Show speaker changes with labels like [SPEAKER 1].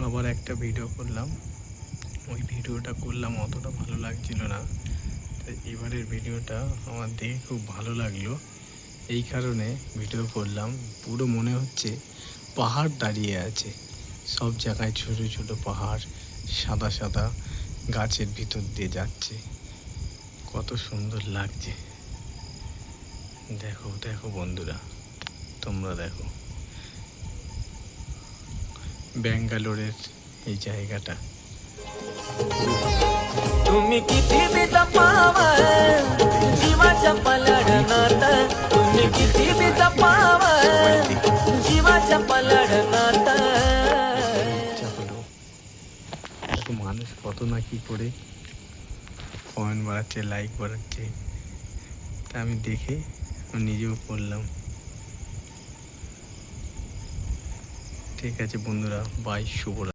[SPEAKER 1] আবার একটা ভিডিও করলাম, ওই ভিডিওটা করলাম অতটা ভালো লাগছিল না। তাই এবারের ভিডিওটা আমার দেখে খুব ভালো লাগলো, এই কারণে ভিডিও করলাম। পুরো মনে হচ্ছে পাহাড় দাঁড়িয়ে আছে, সব জায়গায় ছোট ছোট পাহাড়, সাদা সাদা গাছের ভিতর দিয়ে যাচ্ছে, কত সুন্দর লাগছে। দেখো দেখো বন্ধুরা, তোমরা দেখো ব্যাঙ্গালোরের এই জায়গাটা।
[SPEAKER 2] तुम्ही किती बी जपावा जीवाच्या पलाडनात, तुम्ही किती बी जपावा जीवाच्या पलाडनात।
[SPEAKER 1] দেখো মানুষ কত না কি করে কমেন্ট বাড়াচ্ছে, লাইক বাড়াচ্ছে, তা আমি দেখে আমি নিজেও করলাম। ঠিক আছে বন্ধুরা, বাই, শুভরাত্রি।